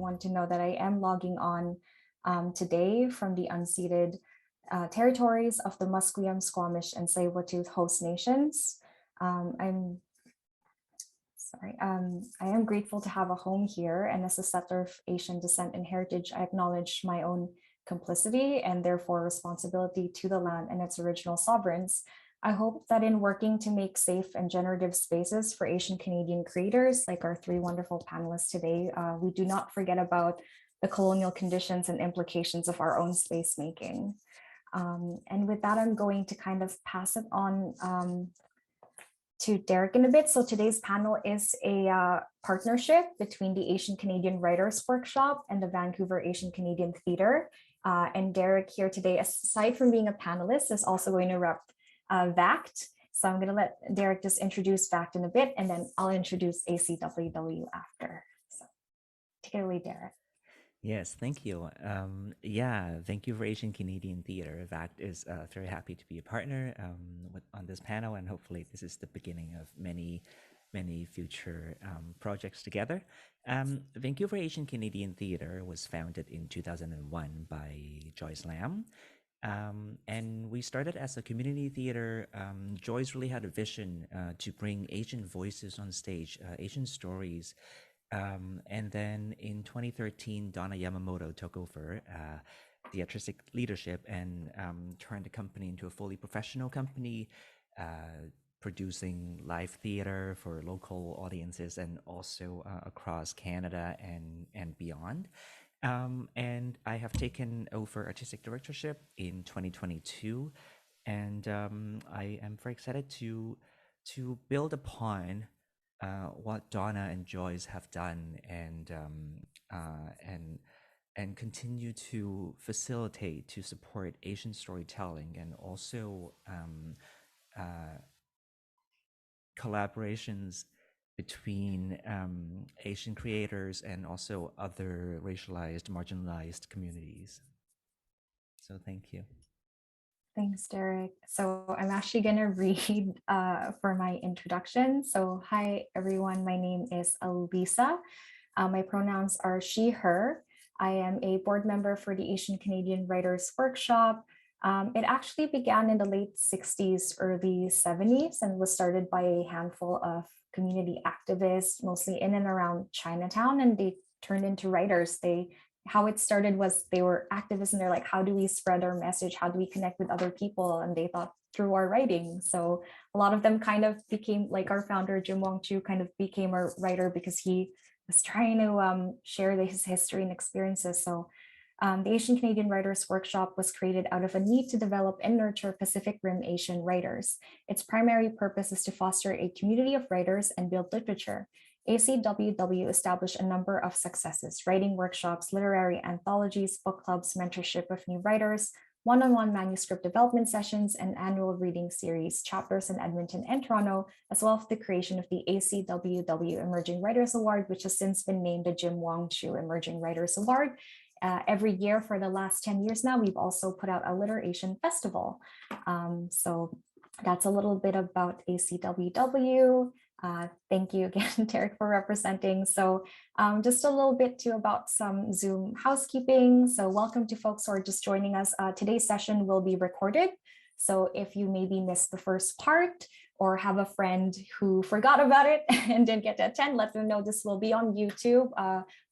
everyone to know that I am logging on today from the unceded territories of the Musqueam, Squamish, and Tsleil-Waututh host nations. I am grateful to have a home here, and as a settler of Asian descent and heritage, I acknowledge my own complicity and therefore responsibility to the land and its original sovereigns. I hope that in working to make safe and generative spaces for Asian Canadian creators, like our three wonderful panelists today, we do not forget about the colonial conditions and implications of our own space making. And with that, I'm going to kind of pass it on to Derek in a bit. So today's panel is a partnership between the Asian Canadian Writers Workshop and the Vancouver Asian Canadian Theatre. And Derek here today, aside from being a panelist, is also going to rep VACT. So I'm going to let Derek just introduce VACT in a bit, and then I'll introduce ACWW after. So take it away, Derek. Yes, thank you. Thank you for Asian Canadian Theatre. VACT is very happy to be a partner on this panel, and hopefully this is the beginning of many future projects together. Thank you for Asian Canadian Theatre was founded in 2001 by Joyce Lam. And we started as a community theater. Joyce really had a vision to bring Asian voices on stage, Asian stories. And then in 2013, Donna Yamamoto took over the artistic leadership and turned the company into a fully professional company, producing live theater for local audiences and also across Canada and beyond. And I have taken over artistic directorship in 2022, and I am very excited to build upon what Donna and Joyce have done, and continue to facilitate, to support Asian storytelling, and also collaborations between Asian creators and also other racialized, marginalized communities. So thank you. Thanks, Derek. So I'm actually going to read for my introduction. So hi, everyone. My name is Alyssa. My pronouns are she, her. I am a board member for the Asian Canadian Writers Workshop. It actually began in the late 60s, early 70s, and was started by a handful of community activists, mostly in and around Chinatown, and they turned into writers. How it started was they were activists and they're like, how do we spread our message? How do we connect with other people? And they thought through our writing. So a lot of them kind of became, like our founder, Jim Wong Chu, kind of became a writer because he was trying to share his history and experiences. So the Asian Canadian Writers Workshop was created out of a need to develop and nurture Pacific Rim Asian writers. Its primary purpose is to foster a community of writers and build literature. ACWW established a number of successes: writing workshops, literary anthologies, book clubs, mentorship of new writers, one-on-one manuscript development sessions, and annual reading series, chapters in Edmonton and Toronto, as well as the creation of the ACWW Emerging Writers Award, which has since been named the Jim Wong Chu Emerging Writers Award. Every year for the last 10 years now, we've also put out a Literation Festival. So that's a little bit about ACWW. Thank you again, Derek, for representing. So just a little bit too about some Zoom housekeeping. So welcome to folks who are just joining us. Today's session will be recorded. So if you maybe missed the first part or have a friend who forgot about it and didn't get to attend, let them know this will be on YouTube.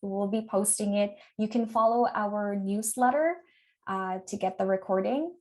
We will be posting it. You can follow our newsletter to get the recording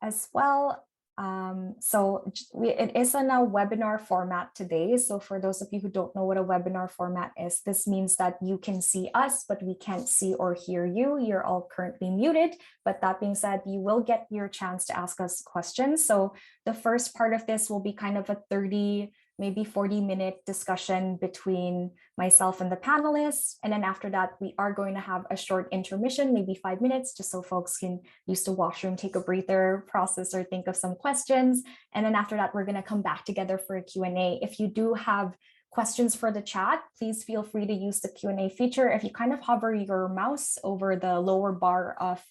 as well. It is in a webinar format today. So for those of you who don't know what a webinar format is, this means that you can see us, but we can't see or hear you. You're all currently muted, but that being said, you will get your chance to ask us questions. So the first part of this will be kind of a 30, maybe 40-minute discussion between myself and the panelists. And then after that, we are going to have a short intermission, maybe 5 minutes, just so folks can use the washroom, take a breather, process, or think of some questions. And then after that, we're going to come back together for a Q&A. If you do have questions for the chat, please feel free to use the Q&A feature. If you kind of hover your mouse over the lower bar of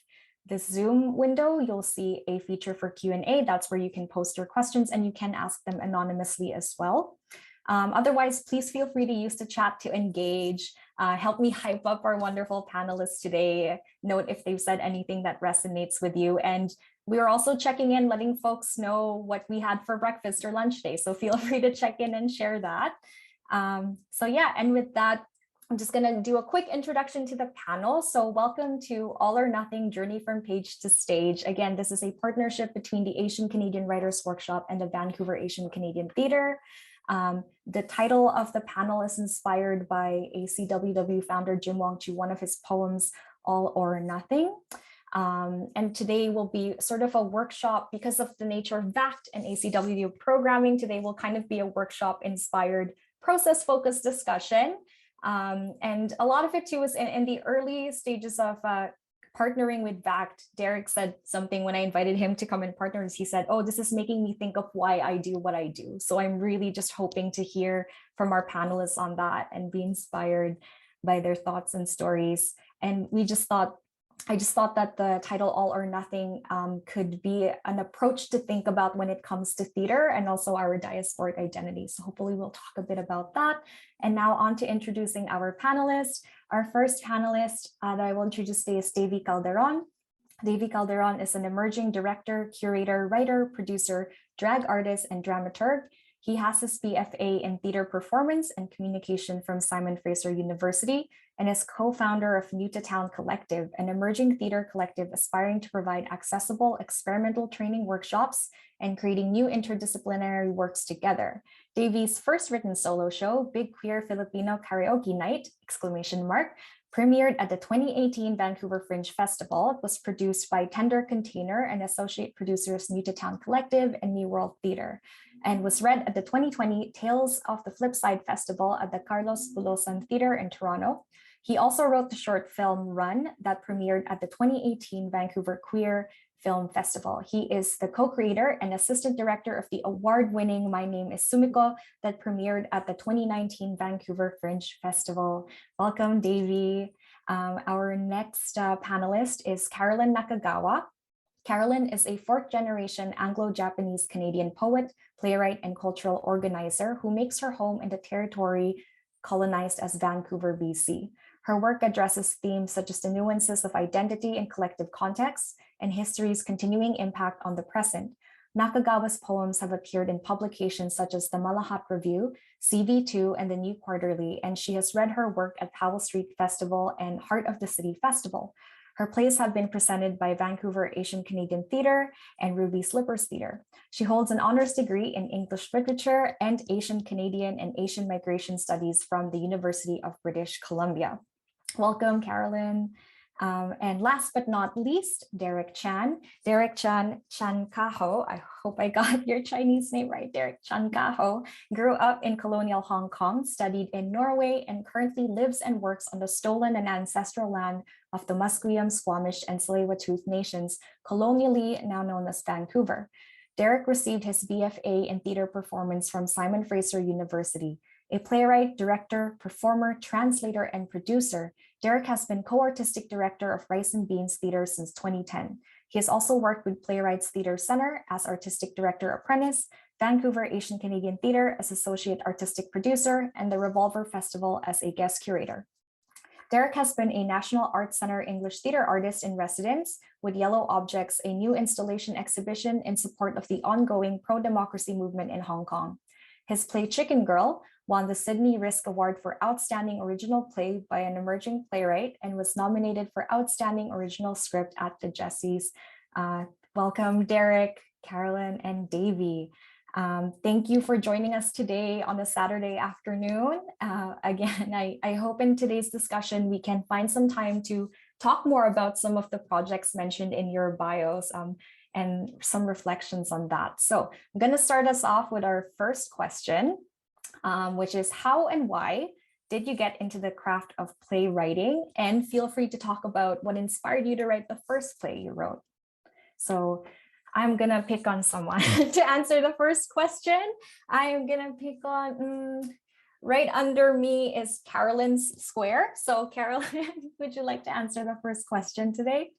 this Zoom window, you'll see a feature for Q&A. That's where you can post your questions and you can ask them anonymously as well. Otherwise, please feel free to use the chat to engage. Help me hype up our wonderful panelists today. Note if they've said anything that resonates with you. And we are also checking in, letting folks know what we had for breakfast or lunch today. So feel free to check in and share that. So yeah, and with that, I'm just going to do a quick introduction to the panel. So welcome to All or Nothing Journey from Page to Stage. Again, this is a partnership between the Asian Canadian Writers Workshop and the Vancouver Asian Canadian Theatre. The title of the panel is inspired by ACWW founder Jim Wong Chu, one of his poems, All or Nothing. And today will be sort of a workshop because of the nature of VACT and ACWW programming. Today will kind of be a workshop inspired process-focused discussion. And a lot of it too is in the early stages of partnering with VACT. Derek said something when I invited him to come and partner. He said, oh, this is making me think of why I do what I do. So I'm really just hoping to hear from our panelists on that and be inspired by their thoughts and stories. And I just thought that the title All or Nothing could be an approach to think about when it comes to theater and also our diasporic identities. So hopefully we'll talk a bit about that. And now on to introducing our panelists. Our first panelist that I will introduce today is Davey Calderon. Davey Calderon is an emerging director, curator, writer, producer, drag artist, and dramaturg. He has his BFA in theater performance and communication from Simon Fraser University and is co-founder of New to Town Collective, an emerging theater collective aspiring to provide accessible experimental training workshops and creating new interdisciplinary works together. Davey's first written solo show, Big Queer Filipino Karaoke Night, ! Premiered at the 2018 Vancouver Fringe Festival. It was produced by Tender Container and associate producers New to Town Collective and New World Theater, and was read at the 2020 Tales of the Flipside Festival at the Carlos Bulosan Theater in Toronto. He also wrote the short film Run that premiered at the 2018 Vancouver Queer Film Festival. He is the co-creator and assistant director of the award-winning My Name is Sumiko that premiered at the 2019 Vancouver Fringe Festival. Welcome, Davey. Our next panelist is Carolyn Nakagawa. Carolyn is a fourth-generation Anglo-Japanese Canadian poet, playwright, and cultural organizer who makes her home in the territory colonized as Vancouver, BC. Her work addresses themes such as the nuances of identity and collective context and history's continuing impact on the present. Nakagawa's poems have appeared in publications such as the Malahat Review, CV2, and the New Quarterly, and she has read her work at Powell Street Festival and Heart of the City Festival. Her plays have been presented by Vancouver Asian Canadian Theatre and Ruby Slippers Theatre. She holds an honors degree in English Literature and Asian Canadian and Asian Migration Studies from the University of British Columbia. Welcome, Carolyn. And last but not least, Derek Chan. Derek Chan Kaho, I hope I got your Chinese name right, Derek Chan Kaho, grew up in colonial Hong Kong, studied in Norway, and currently lives and works on the stolen and ancestral land of the Musqueam, Squamish, and Tsleil-Waututh nations, colonially now known as Vancouver. Derek received his BFA in theater performance from Simon Fraser University. A playwright, director, performer, translator, and producer, Derek has been co-artistic director of Rice and Beans Theatre since 2010. He has also worked with Playwrights Theatre Center as artistic director apprentice, Vancouver Asian Canadian Theatre as associate artistic producer, and the Revolver Festival as a guest curator. Derek has been a National Arts Center English Theatre artist in residence with Yellow Objects, a new installation exhibition in support of the ongoing pro-democracy movement in Hong Kong. His play Chicken Girl won the Sydney Risk Award for Outstanding Original Play by an Emerging Playwright and was nominated for Outstanding Original Script at the Jessies. Welcome, Derek, Carolyn, and Davey. Thank you for joining us today on a Saturday afternoon. Again, I hope in today's discussion we can find some time to talk more about some of the projects mentioned in your bios and some reflections on that. So I'm going to start us off with our first question, which is how and why did you get into the craft of playwriting? And feel free to talk about what inspired you to write the first play you wrote. So I'm gonna pick on someone to answer the first question. I'm gonna pick on, right under me is Carolyn's square. So Carolyn, would you like to answer the first question today?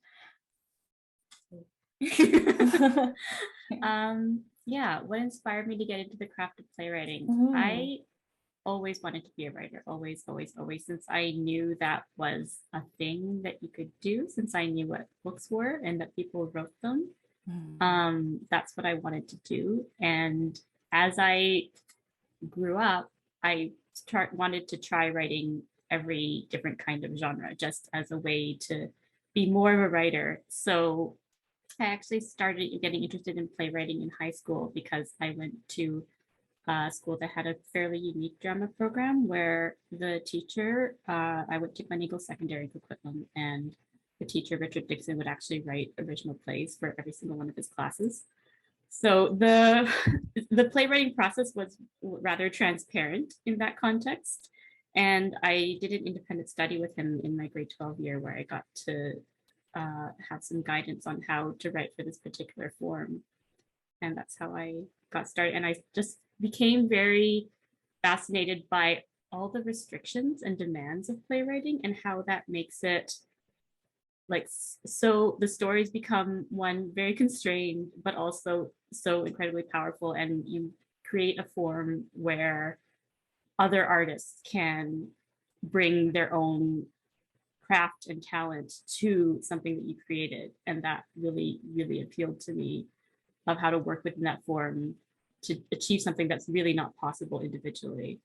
Yeah, what inspired me to get into the craft of playwriting? Mm-hmm. I always wanted to be a writer, always, always, always, since I knew that was a thing that you could do, since I knew what books were and that people wrote them. That's what I wanted to do. And as I grew up, I wanted to try writing every different kind of genre just as a way to be more of a writer. So I actually started getting interested in playwriting in high school because I went to a school that had a fairly unique drama program where the teacher, I went to Glen Eagle Secondary in Coquitlam, and the teacher, Richard Dixon, would actually write original plays for every single one of his classes. So the playwriting process was rather transparent in that context. And I did an independent study with him in my grade 12 year where I got to have some guidance on how to write for this particular form. And that's how I got started. And I just became very fascinated by all the restrictions and demands of playwriting and how that makes it like, so the stories become one very constrained but also so incredibly powerful, and you create a form where other artists can bring their own craft and talent to something that you created. And that really, really appealed to me, of how to work within that form to achieve something that's really not possible individually.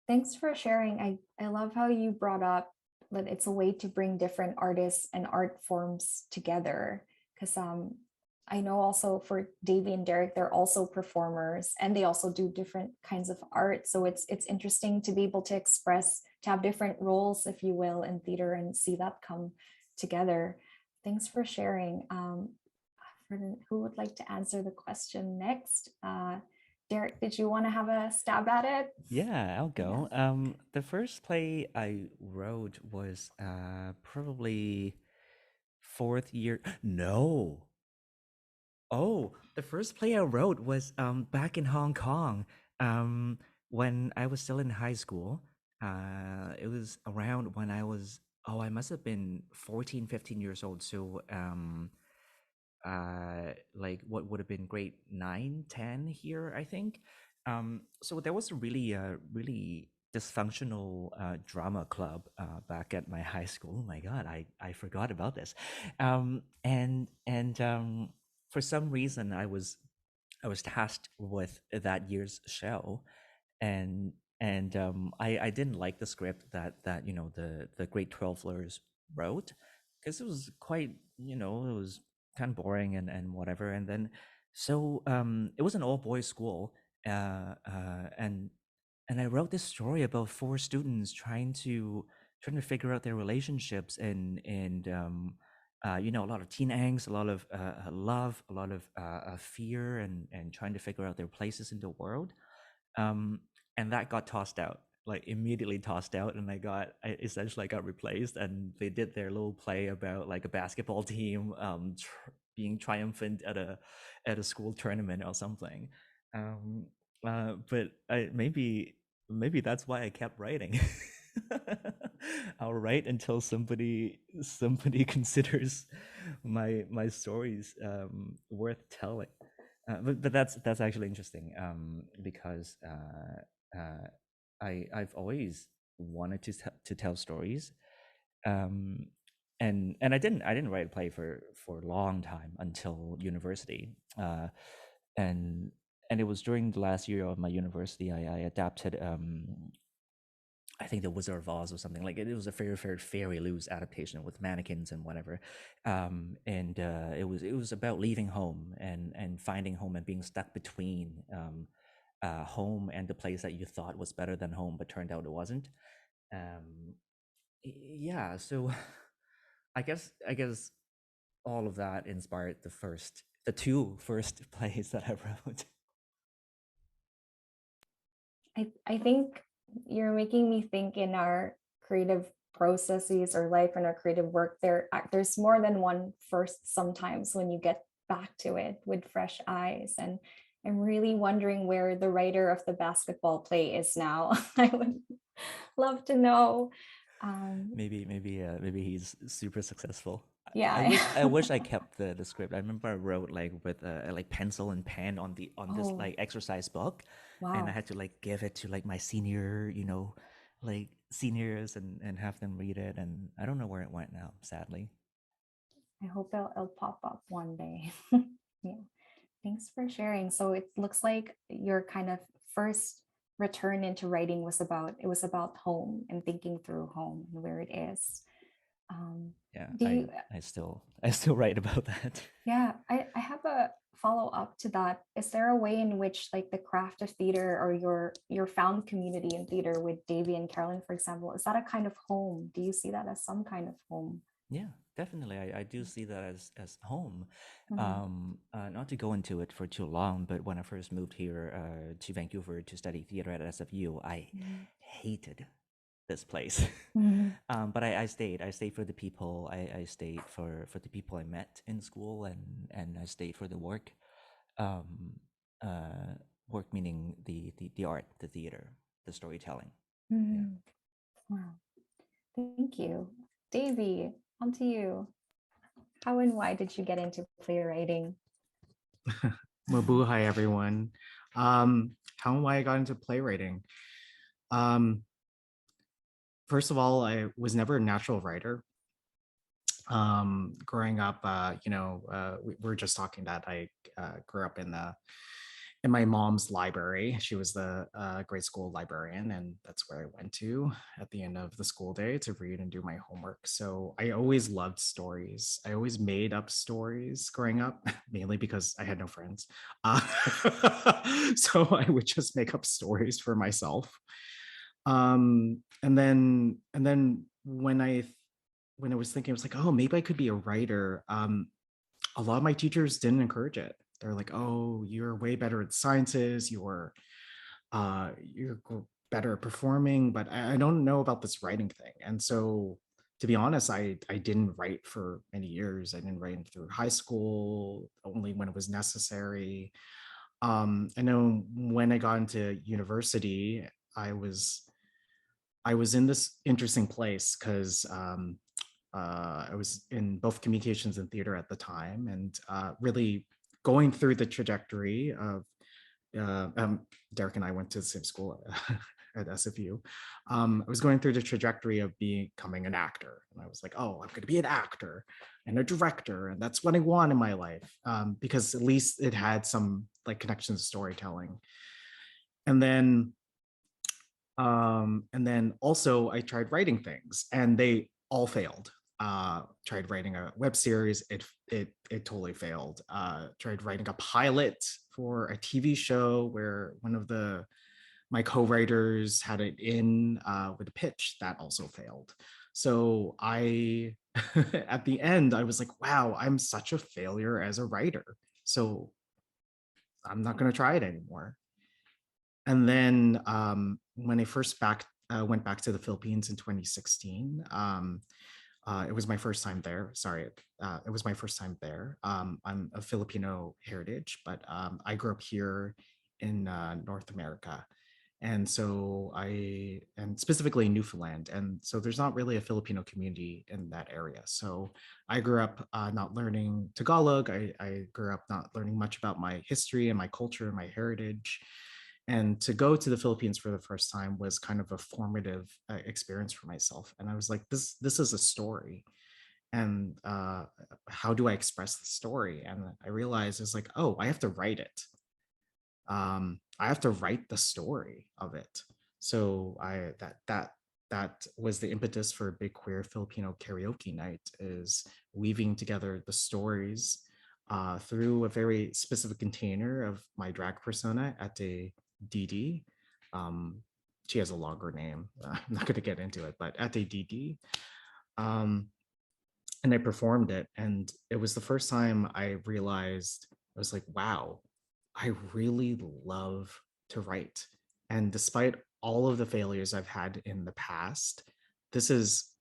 Thanks for sharing. I love how you brought up that it's a way to bring different artists and art forms together. Because I know also for Davey and Derek, they're also performers and they also do different kinds of art. So it's interesting to be able to express, to have different roles, if you will, in theater and see that come together. Thanks for sharing. Who would like to answer the question next? Derek, did you want to have a stab at it? Yeah, I'll go. The first play I wrote was probably fourth year. No. Oh, the first play I wrote was back in Hong Kong when I was still in high school. It was around when I must have been 14, 15 years old. So like what would have been grade 9, 10 here, I think. So there was a really dysfunctional drama club back at my high school. Oh my God, I forgot about this. And for some reason, I was tasked with that year's show, and I didn't like the script that the grade 12ers wrote, because it was quite, it was kind of boring and whatever. And then so it was an all boys school, and I wrote this story about four students trying to figure out their relationships, and a lot of teen angst, a lot of love, a lot of fear, and trying to figure out their places in the world. um and that got tossed out, like immediately tossed out, and I essentially got replaced, and they did their little play about like a basketball team being triumphant at a school tournament or something. um but maybe that's why I kept writing. I'll write until somebody considers my stories worth telling. But that's actually interesting, because I've always wanted to tell stories, um, and I didn't write a play for a long time until university, and it was during the last year of my university I adapted I think the Wizard of Oz or something like it. It was a Fairy Loose adaptation with mannequins and whatever, and it was about leaving home and finding home and being stuck between home and the place that you thought was better than home, but turned out it wasn't. Um, yeah, so I guess all of that inspired the two first plays that I wrote. I think you're making me think in our creative processes or life and our creative work, there's more than one first sometimes when you get back to it with fresh eyes. And I'm really wondering where the writer of the basketball play is now. I would love to know. Maybe he's super successful. I wish I kept the script. I remember I wrote like with like pencil and pen on this Oh, like exercise book, and I wow. had to like give it to like my senior, like seniors and have them read it. And I don't know where it went now, sadly. I hope it'll pop up one day. Yeah. Thanks for sharing. So it looks like your kind of first return into writing was about home and thinking through home and where it is. Um, Yeah, do you I still write about that. Yeah, I have a follow-up to that. Is there a way in which like the craft of theater or your found community in theater with Davey and Carolyn, for example, is that a kind of home? Do you see that as some kind of home? Yeah, definitely. I do see that as home. Mhm. Not to go into it for too long, but when I first moved here to Vancouver to study theater at SFU, I Mhm. hated this place. Mhm. But I stayed. I stayed for the people. I stayed for the people I met in school, and I stayed for the work. Um, Work meaning the art, the theater, the storytelling. Yeah. Mhm. Wow, thank you. Davey, on to you. How and why did you get into playwriting? Mabuhay, everyone. How and why I got into playwriting. Um, First of all, I was never a natural writer. Growing up, we were just talking that I grew up in my mom's library. She was the grade school librarian, and that's where I went to at the end of the school day to read and do my homework. So I always loved stories. I always made up stories growing up, mainly because I had no friends. Uh, so I would just make up stories for myself. And then when I was thinking, I was like, oh, maybe I could be a writer. A lot of my teachers didn't encourage it. They're like, oh, you're way better at sciences. You're better at performing, but I don't know about this writing thing. And so, to be honest, I didn't write for many years. I didn't write through high school, only when it was necessary. I know when I got into university, I was I was in this interesting place because I was in both communications and theater at the time, and really going through the trajectory of Derek and I went to the same school at SFU. I was going through the trajectory of becoming an actor, and I was like, "Oh, I'm going to be an actor and a director, and that's what I want in my life," because at least it had some like connections to storytelling. And then also I tried writing things and they all failed. Tried writing a web series, it totally failed. Tried writing a pilot for a TV show where one of my co-writers had it in with a pitch that also failed. So I at the end I was like, wow, I'm such a failure as a writer. So I'm not going to try it anymore. And then when I went back to the Philippines in 2016, it was my first time there. Sorry, it was my first time there. I'm of Filipino heritage, but I grew up here in North America. And specifically Newfoundland. And so there's not really a Filipino community in that area. So I grew up not learning Tagalog. I grew up not learning much about my history and my culture and my heritage. And to go to the Philippines for the first time was kind of a formative experience for myself. And I was like, this is a story. And how do I express the story? And I realized it's like, oh, I have to write it. I have to write the story of it. So that was the impetus for Big Queer Filipino Karaoke Night, is weaving together the stories through a very specific container of my drag persona at a DD. Um, she has a longer name. I'm not going to get into it, but at a DD. Um, and I performed it. And it was the first time I realized, I was like, wow, I really love to write. And despite all of the failures I've had in the past, this is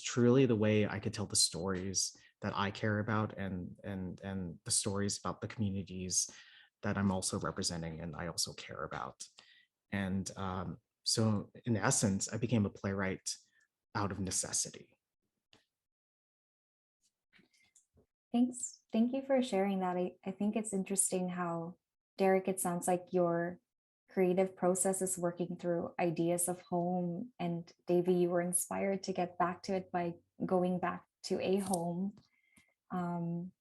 truly the way I could tell the stories that I care about, and the stories about the communities that I'm also representing and I also care about. And so in essence, I became a playwright out of necessity. Thank you for sharing that. I think it's interesting how, Derek, it sounds like your creative process is working through ideas of home. And Davey, you were inspired to get back to it by going back to a home. Um,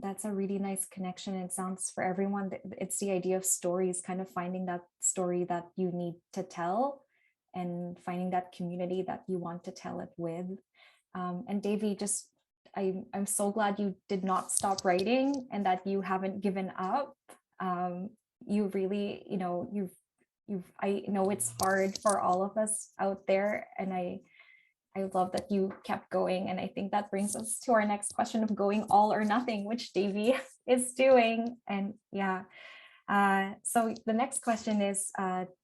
that's a really nice connection. It sounds for everyone that it's the idea of stories, kind of finding that story that you need to tell and finding that community that you want to tell it with. And Davey, just I'm so glad you did not stop writing and that you haven't given up. You really, I know it's hard for all of us out there, and I love that you kept going. And I think that brings us to our next question of going all or nothing, which Davey is doing. And yeah. So the next question is,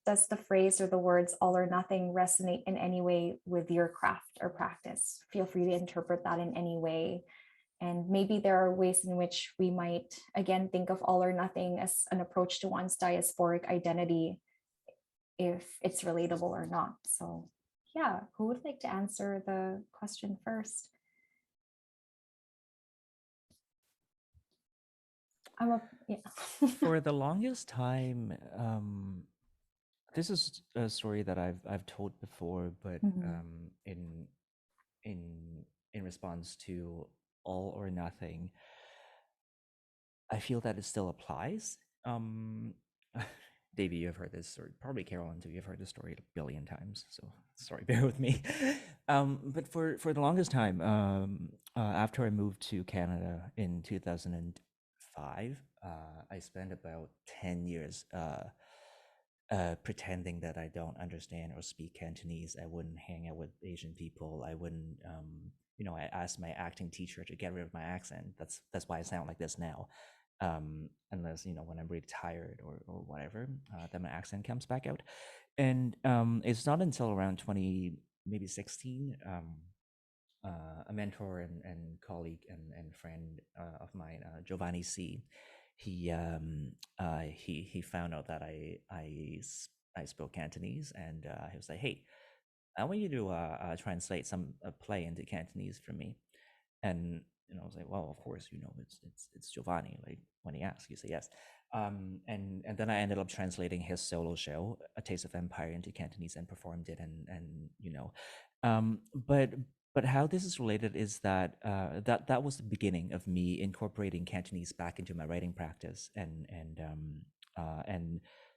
does the phrase or the words all or nothing resonate in any way with your craft or practice? Feel free to interpret that in any way. And maybe there are ways in which we might, again, think of all or nothing as an approach to one's diasporic identity, if it's relatable or not. So yeah, who would like to answer the question first? For the longest time, this is a story that I've told before, but in in response to all or nothing, I feel that it still applies. Davey, you've heard this, or probably Carolyn too. You've heard this story a billion times, so sorry, bear with me. But for the longest time, after I moved to Canada in 2005, I spent about 10 years pretending that I don't understand or speak Cantonese. I wouldn't hang out with Asian people. I wouldn't, I asked my acting teacher to get rid of my accent. That's why I sound like this now. Unless, when I'm really tired or whatever, then my accent comes back out. And it's not until around 20, maybe 16, a mentor and colleague and friend of mine, Giovanni C. He found out that I spoke Cantonese, and he was like, "Hey, I want you to translate some play into Cantonese for me." And I was like, "Well, of course, it's Giovanni. Like, when he asks, you say yes." And then I ended up translating his solo show, A Taste of Empire, into Cantonese and performed it. But how this is related is that that was the beginning of me incorporating Cantonese back into my writing practice, and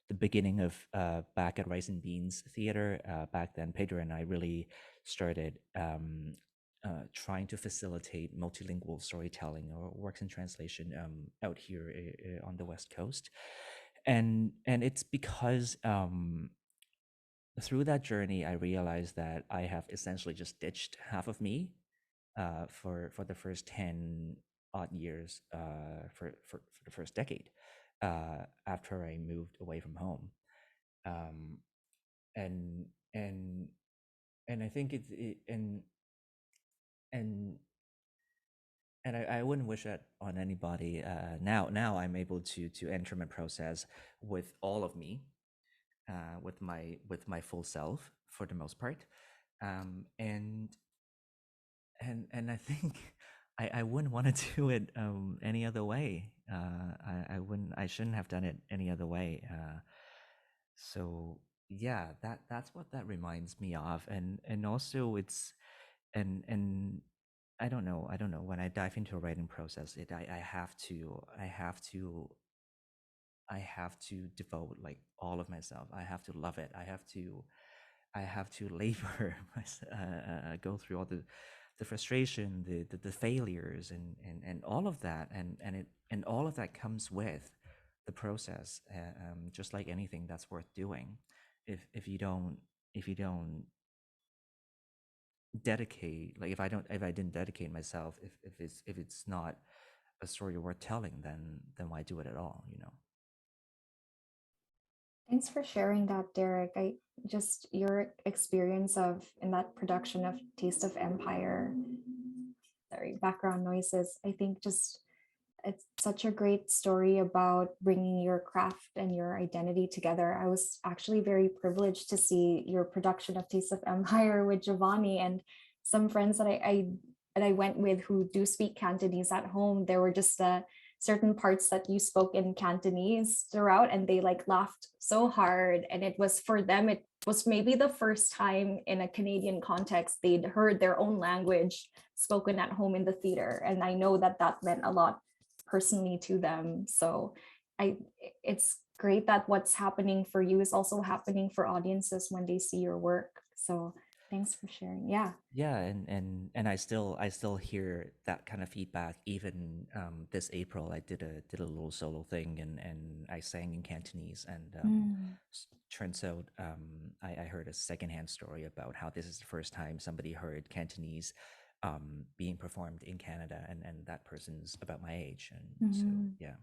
the beginning of back at Rice and Beans Theater. Back then, Pedro and I really started trying to facilitate multilingual storytelling or works in translation out here on the West Coast, and it's because through that journey, I realized that I have essentially just ditched half of me for the first 10 odd years, for the first decade, after I moved away from home, and and and I think and I wouldn't wish that on anybody. Now I'm able to enter my process with all of me, with my full self for the most part, and I think I wouldn't want to do it any other way. I shouldn't have done it any other way. So yeah, that's what that reminds me of, and also it's and I don't know when I dive into a writing process, I have to devote like all of myself. I have to love it. I have to labor, go through all the frustration, the failures, and all of that, and all of that comes with the process. Just like anything that's worth doing, if you don't dedicate, like if I didn't dedicate myself, if it's not a story worth telling, then why do it at all? Thanks for sharing that, Derek. I just your experience of in that production of Taste of Empire. Sorry, background noises. I think just it's such a great story about bringing your craft and your identity together. I was actually very privileged to see your production of Taste of Empire with Giovanni, and some friends that I I went with who do speak Cantonese at home, there were just certain parts that you spoke in Cantonese throughout, and they like laughed so hard. And it was for them, it was maybe the first time in a Canadian context they'd heard their own language spoken at home in the theater. And I know that that meant a lot personally to them. So it's great that what's happening for you is also happening for audiences when they see your work. So thanks for sharing. Yeah. Yeah, and I still hear that kind of feedback. Even this April, I did a little solo thing, and I sang in Cantonese, and turns out I heard a secondhand story about how this is the first time somebody heard Cantonese being performed in Canada, and that person's about my age, and so yeah.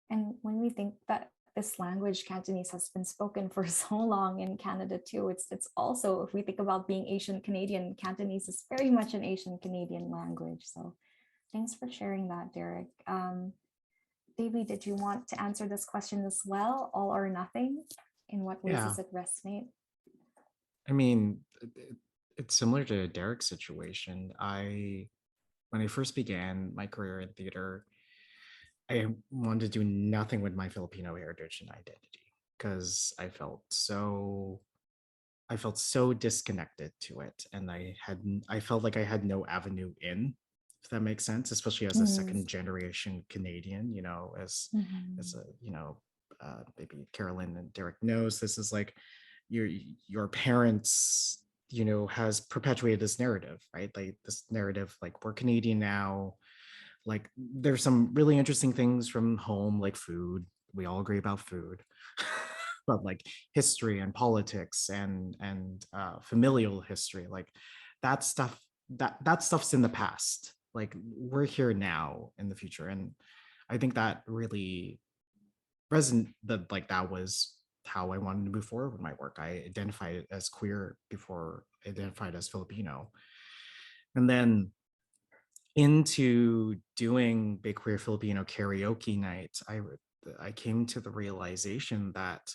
And when we think that this language, Cantonese, has been spoken for so long in Canada too, it's also, if we think about being Asian Canadian, Cantonese is very much an Asian Canadian language. So thanks for sharing that, Derek. Davey, did you want to answer this question as well? All or nothing? In what ways Yeah. does it resonate? I mean, it's similar to Derek's situation. When I first began my career in theater, I wanted to do nothing with my Filipino heritage and identity because I felt so disconnected to it, and I felt like I had no avenue in, if that makes sense, especially as a second generation Canadian. As a maybe Carolyn and Derek knows, this is like your parents has perpetuated this narrative, right? Like this narrative, like we're Canadian now. Like there's some really interesting things from home, like food. We all agree about food. But like history and politics and familial history, like that stuff, that stuff's in the past. Like we're here now in the future. And I think that really that was how I wanted to move forward with my work. I identified as queer before I identified as Filipino. And then into doing Big Queer Filipino karaoke night, I came to the realization that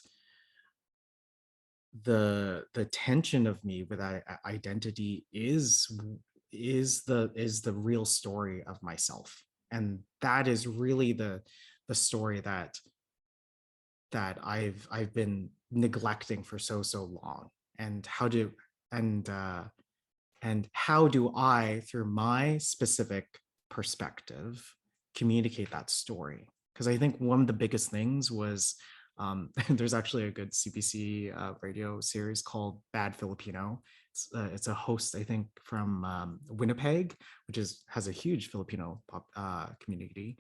the tension of me with identity is the real story of myself, and that is really the story that I've been neglecting for so long. And how do I, through my specific perspective, communicate that story? Because I think one of the biggest things was there's actually a good CBC radio series called Bad Filipino. It's a host, I think, from Winnipeg, which has a huge Filipino community.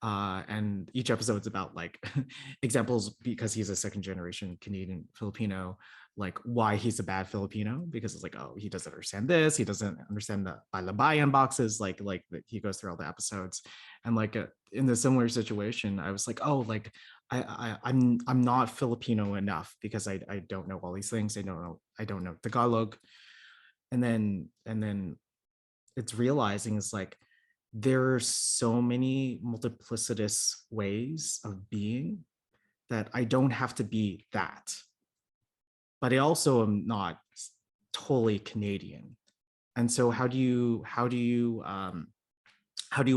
And each episode's about like examples, because he's a second generation Canadian Filipino, like why he's a bad Filipino, because it's like, oh, he doesn't understand this, he doesn't understand the balabayan boxes, like he goes through all the episodes. And like in the similar situation, I was like, oh, like I'm not Filipino enough because I don't know all these things. I don't know Tagalog. And then it's realizing it's like there are so many multiplicitous ways of being that I don't have to be that. But I also am not totally Canadian. And so how do you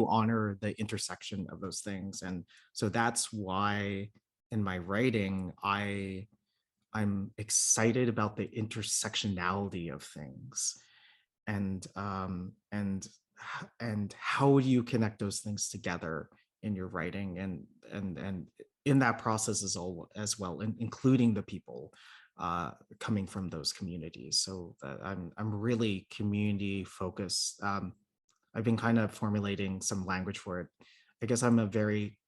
honor the intersection of those things? And so that's why in my writing, I'm excited about the intersectionality of things, and how do you connect those things together in your writing, and in that process as well, including the people coming from those communities. So that I'm really community focused. I've been kind of formulating some language for it. I guess I'm a very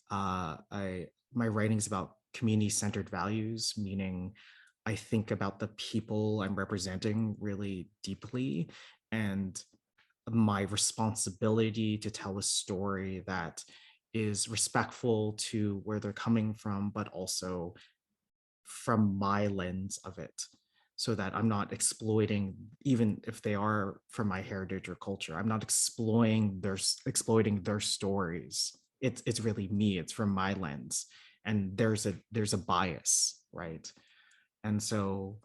my writing's about community-centered values, meaning I think about the people I'm representing really deeply, and my responsibility to tell a story that is respectful to where they're coming from, but also from my lens of it, so that I'm not exploiting, even if they are from my heritage or culture, I'm not exploiting their stories. It's really me, it's from my lens, and there's a bias, right? And so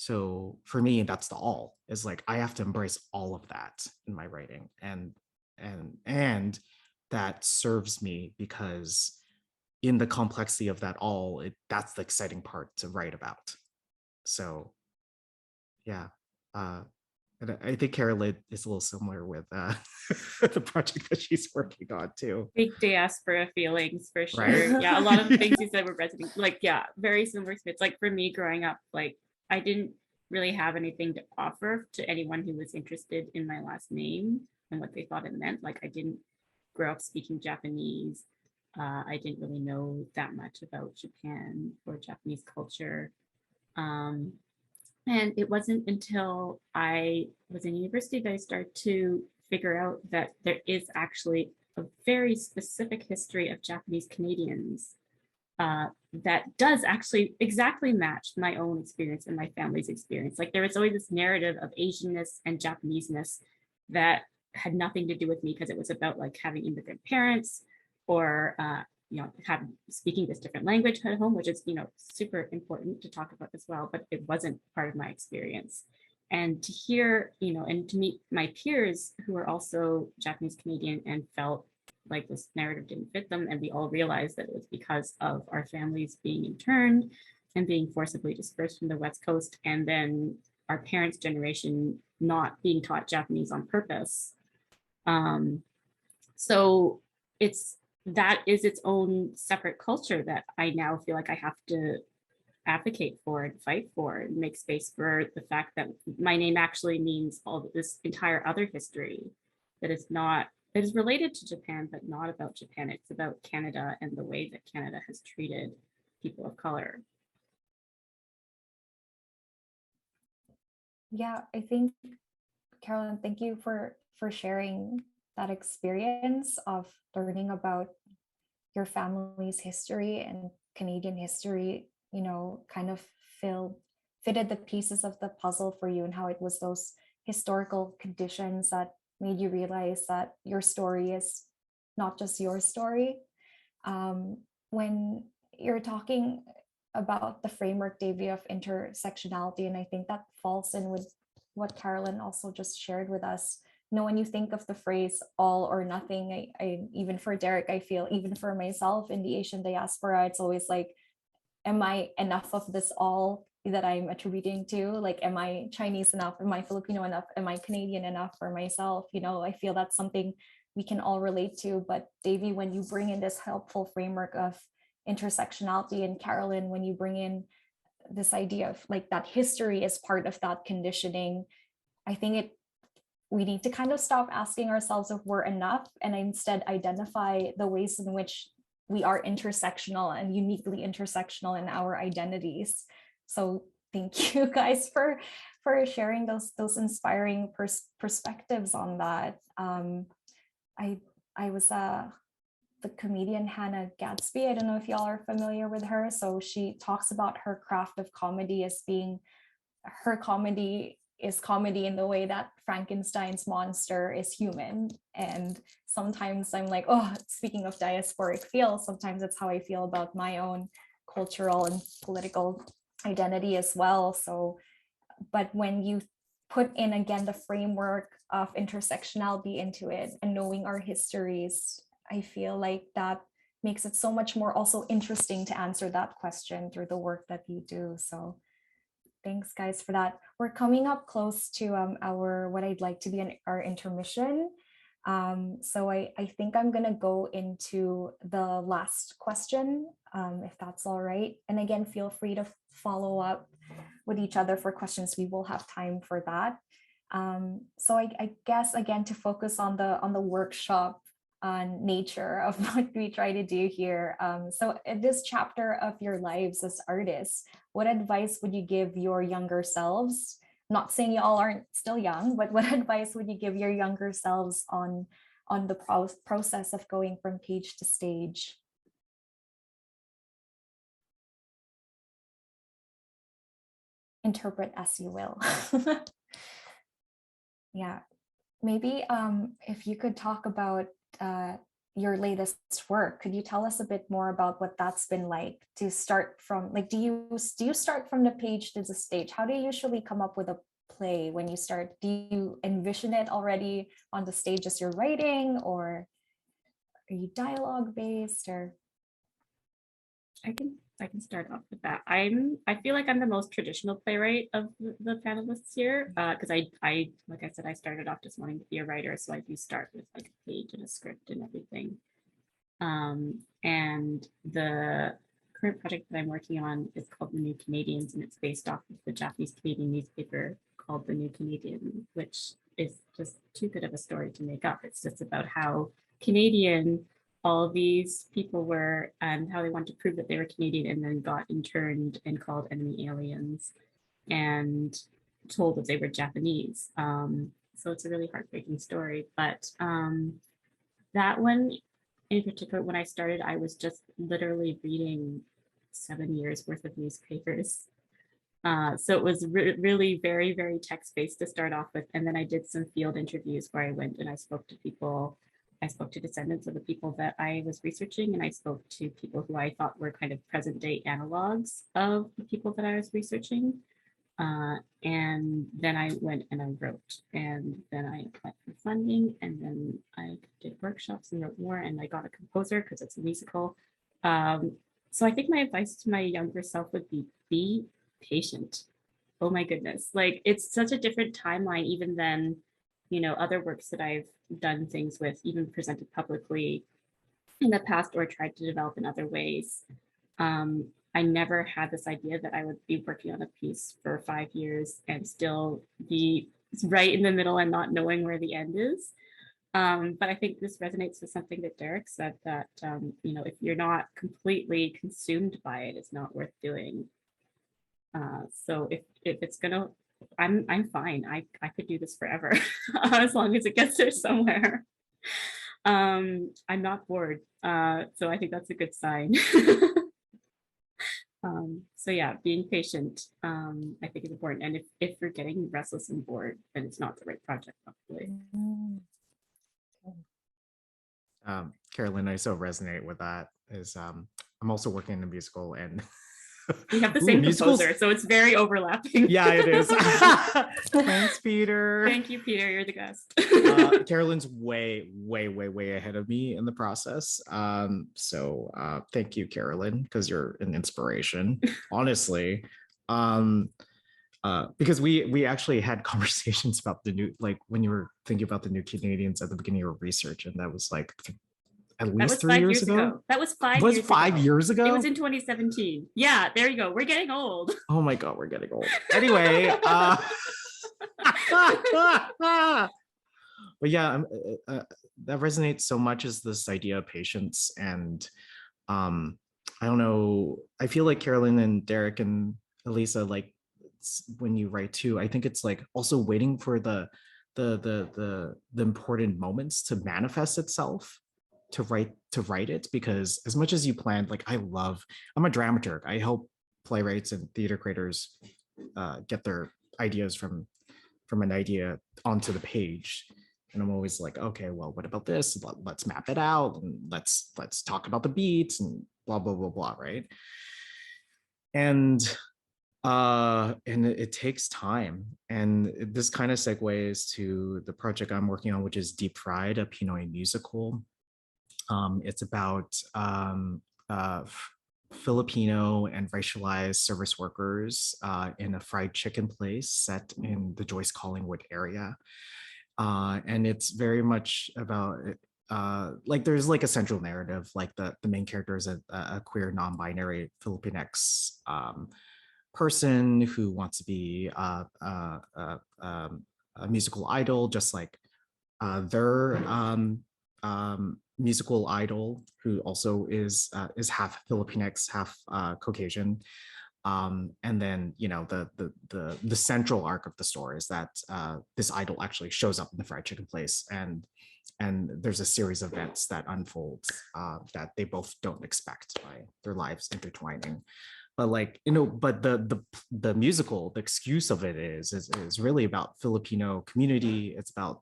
So for me, that's the all, is like I have to embrace all of that in my writing. And that serves me because in the complexity of that all, that's the exciting part to write about. So yeah. And I think Carolyn is a little similar with the project that she's working on too. Big diaspora feelings for sure. Right? Yeah, a lot of the things you said were resonating. Like, yeah, very similar experience. Like for me growing up, like I didn't really have anything to offer to anyone who was interested in my last name and what they thought it meant. Like I didn't grow up speaking Japanese. I didn't really know that much about Japan or Japanese culture. Um, and it wasn't until I was in university that I started to figure out that there is actually a very specific history of Japanese Canadians that does actually exactly match my own experience and my family's experience. Like there was always this narrative of Asianness and Japaneseness that had nothing to do with me because it was about like having immigrant parents or speaking this different language at home, which is super important to talk about as well, but it wasn't part of my experience. And to hear and to meet my peers who are also Japanese Canadian and felt like this narrative didn't fit them, and we all realized that it was because of our families being interned and being forcibly dispersed from the West Coast, and then our parents' generation not being taught Japanese on purpose. So that is its own separate culture that I now feel like I have to advocate for and fight for and make space for the fact that my name actually means all of this entire other history that is related to Japan, but not about Japan. It's about Canada and the way that Canada has treated people of color. Yeah, I think, Carolyn, thank you for sharing that experience of learning about your family's history and Canadian history, kind of fitted the pieces of the puzzle for you, and how it was those historical conditions that made you realize that your story is not just your story. When you're talking about the framework, Davey, of intersectionality, and I think that falls in with what Carolyn also just shared with us. When you think of the phrase all or nothing, I even for Derek, I feel even for myself in the Asian diaspora, it's always like, am I enough of this all that I'm attributing to? Like, am I Chinese enough? Am I Filipino enough? Am I Canadian enough for myself? I feel that's something we can all relate to. But Davey, when you bring in this helpful framework of intersectionality, and Carolyn, when you bring in this idea of like that history is part of that conditioning, I think we need to kind of stop asking ourselves if we're enough and instead identify the ways in which we are intersectional and uniquely intersectional in our identities. So thank you guys for sharing those inspiring perspectives on that. I was the comedian Hannah Gadsby. I don't know if y'all are familiar with her. So she talks about her craft of comedy as being, her comedy is comedy in the way that Frankenstein's monster is human. And sometimes I'm like, oh, speaking of diasporic feel, sometimes it's how I feel about my own cultural and political identity as well. So, but when you put in again the framework of intersectionality into it and knowing our histories, I feel like that makes it so much more also interesting to answer that question through the work that you do. So thanks guys for that. We're coming up close to our what I'd like to be our intermission. So I think I'm gonna go into the last question, if that's all right. And again, feel free to follow up with each other for questions. We will have time for that. So I guess again, to focus on the workshop nature of what we try to do here. So in this chapter of your lives as artists, what advice would you give your younger selves? Not saying you all aren't still young, but what advice would you give your younger selves on the process of going from page to stage? Interpret as you will. Yeah, maybe if you could talk about your latest work. Could you tell us a bit more about what that's been like to start from? Like, do you start from the page to the stage? How do you usually come up with a play when you start? Do you envision it already on the stage as you're writing, or are you dialogue based? Or I can start off with that. I feel like I'm the most traditional playwright of the panelists here, because I like I said, I started off just wanting to be a writer, so I do start with like a page and a script and everything. And the current project that I'm working on is called The New Canadians, and it's based off of the Japanese Canadian newspaper called The New Canadian, which is just too good of a story to make up. It's just about how Canadian all these people were and how they wanted to prove that they were Canadian, and then got interned and called enemy aliens and told that they were Japanese. So it's a really heartbreaking story. But that one in particular, when I started, I was just literally reading 7 years worth of newspapers. So it was really very, very text-based to start off with. And then I did some field interviews where I went and I spoke to people. I spoke to descendants of the people that I was researching, and I spoke to people who I thought were kind of present-day analogs of the people that I was researching. And then I went and I wrote, and then I applied for funding, and then I did workshops and wrote more, and I got a composer because it's a musical. So I think my advice to my younger self would be patient. Oh my goodness, like it's such a different timeline even than, you know, other works that I've done things with, even presented publicly in the past or tried to develop in other ways. I never had this idea that I would be working on a piece for 5 years and still be right in the middle and not knowing where the end is. But I think this resonates with something that Derek said, that, you know, if you're not completely consumed by it, it's not worth doing. So if it's gonna, I'm fine. I could do this forever as long as it gets there somewhere. I'm not bored. So I think that's a good sign. So yeah, being patient, I think is important. And if you're getting restless and bored, then it's not the right project, probably. Carolyn, I so resonate with that. Is I'm also working in a musical, and We have the same composer, so it's very overlapping. Yeah, it is. Thanks, Peter. Thank you, Peter. You're the best. Carolyn's way ahead of me in the process. So thank you, Carolyn, because you're an inspiration, honestly. Because we actually had conversations about the new, like when you were thinking about the New Canadians at the beginning of your research, and that was like at least 3 years ago. That was 5 years ago. 5 years ago? It was in 2017. Yeah, there you go. We're getting old. Oh my God, we're getting old. Anyway, but yeah, that resonates so much, as this idea of patience. And I don't know, I feel like Carolyn and Derek and Alyssa, like when you write too, I think it's like also waiting for the important moments to manifest itself, to write it. Because as much as you planned, like I'm a dramaturg. I help playwrights and theater creators get their ideas from an idea onto the page. And I'm always like, okay, well, what about this? Let's map it out, and let's talk about the beats and blah blah blah blah, right? And it takes time. And this kind of segues to the project I'm working on, which is Deep Fried, a Pinoy musical. It's about Filipino and racialized service workers in a fried chicken place set in the Joyce Collingwood area. And it's very much about like there's like a central narrative, like the main character is a queer non-binary Filipinx person who wants to be a musical idol, just like their musical idol, who also is half Filipinx, half Caucasian. And then, you know, the central arc of the story is that this idol actually shows up in the fried chicken place, and there's a series of events that unfolds that they both don't expect, by their lives intertwining. But like, you know, but the musical, the excuse of it is really about Filipino community. It's about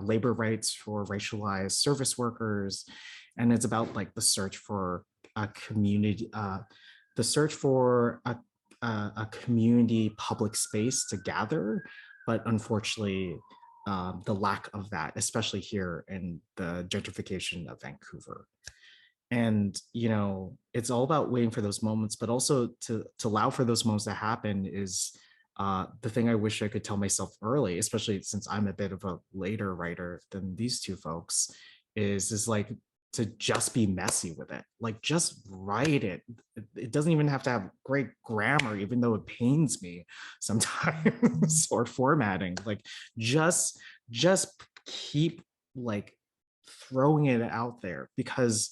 labor rights for racialized service workers. and it's about like the search for a community, the search for a community public space to gather, but unfortunately, the lack of that, especially here in the gentrification of Vancouver. And it's all about waiting for those moments, but also to allow for those moments to happen is the thing I wish I could tell myself early, especially since I'm a bit of a later writer than these two folks, is like to just be messy with it. Like just write it. It doesn't even have to have great grammar, even though it pains me sometimes, or formatting. Like just keep like throwing it out there, because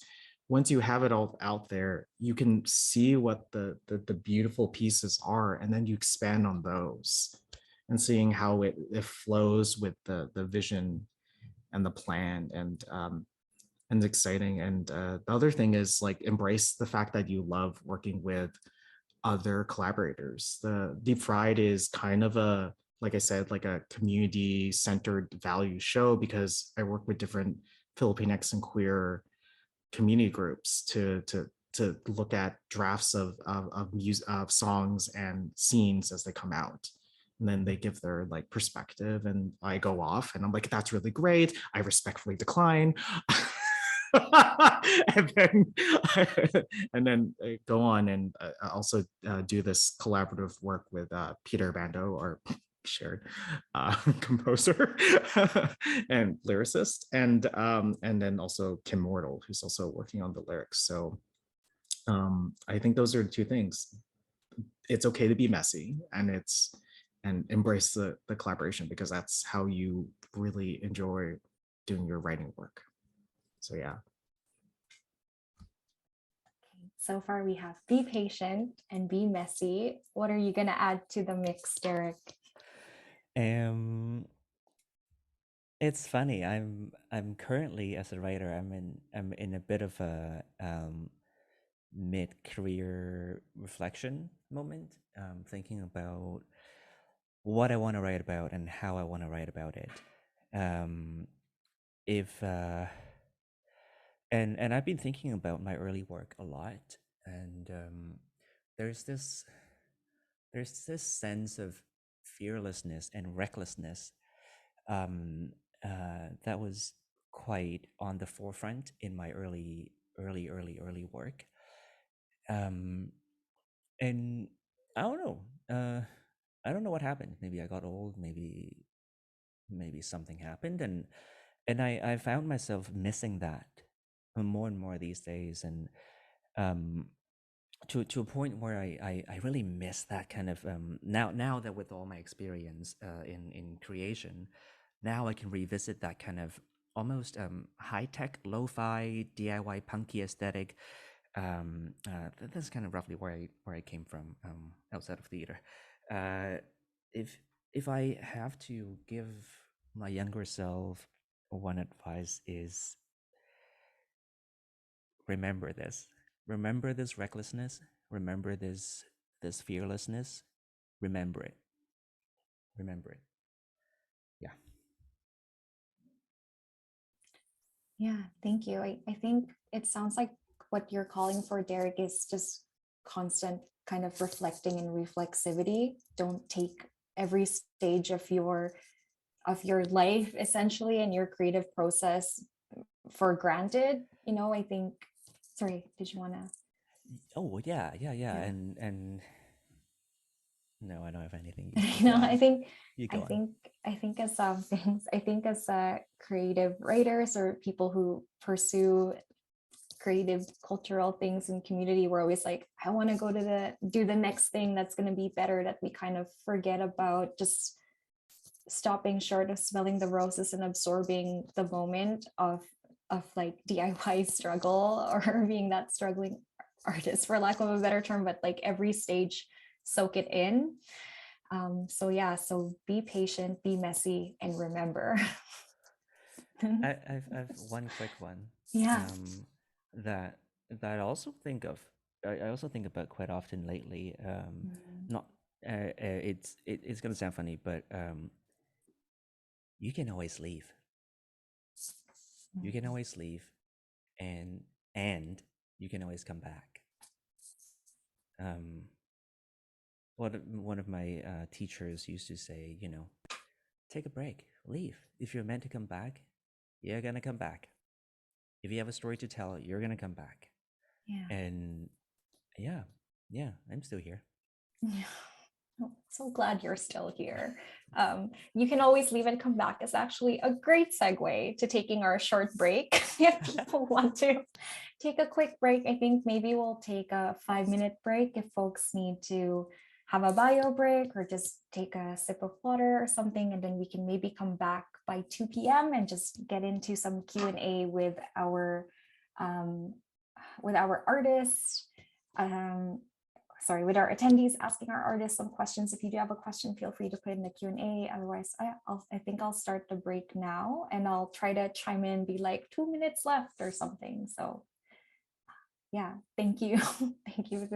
once you have it all out there, you can see what the beautiful pieces are, and then you expand on those and seeing how it flows with the vision and the plan, and exciting. And the other thing is like embrace the fact that you love working with other collaborators. The Deep Fried is kind of a, like I said, like a community centered value show, because I work with different Filipinx and queer community groups to look at drafts of music, of songs and scenes as they come out, and then they give their like perspective, and I go off and I'm like, that's really great, I respectfully decline. and then and then go on and also do this collaborative work with Peter Bando, our shared composer and lyricist, and then also Kim Mortal, who's also working on the lyrics. So I think those are two things. It's okay to be messy, and embrace the collaboration, because that's how you really enjoy doing your writing work. So yeah. So far we have be patient and be messy. What are you gonna add to the mix, Derek? It's funny. I'm currently, as a writer, I'm in a bit of a mid-career reflection moment, thinking about what I want to write about and how I want to write about it. If and I've been thinking about my early work a lot, and there's this sense of fearlessness and recklessness that was quite on the forefront in my early work. And I don't know. I don't know what happened. Maybe I got old. Maybe something happened, and I found myself missing that more and more these days, and to a point where I really miss that kind of now that with all my experience in creation, now I can revisit that kind of almost high-tech lo-fi DIY punky aesthetic. That's kind of roughly where I came from outside of theater. If I have to give my younger self one advice, is remember this. Remember this recklessness. Remember this fearlessness. Remember it. Remember it. Yeah. Yeah, thank you. I think it sounds like what you're calling for, Derek, is just constant kind of reflecting and reflexivity. Don't take every stage of your life essentially and your creative process for granted. I think, sorry, did you want to? Oh yeah. Yeah. And no, I don't have anything. I think You go on. I think as things, I think as creative writers or people who pursue creative cultural things in community, we're always like, I want to go to do the next thing that's going to be better, that we kind of forget about just stopping short of smelling the roses and absorbing the moment of like DIY struggle, or being that struggling artist, for lack of a better term, but like every stage, soak it in. So yeah, so be patient, be messy, and remember. I've one quick one. Yeah. That I also think of. I also think about quite often lately. Not. It's gonna sound funny, but you can always leave. You can always leave. and you can always come back. One of my teachers used to say, take a break, leave. If you're meant to come back, you're gonna come back. If you have a story to tell, you're gonna come back. Yeah. And yeah, I'm still here. I'm so glad you're still here. You can always leave and come back is actually a great segue to taking our short break. If people want to take a quick break, I think maybe we'll take a 5-minute break if folks need to have a bio break or just take a sip of water or something, and then we can maybe come back by 2 p.m. and just get into some Q&A with our artists. With our attendees, asking our artists some questions. If you do have a question, feel free to put in the Q&A. Otherwise, I think I'll start the break now, and I'll try to chime in, be like 2 minutes left or something. So yeah, thank you. Thank you.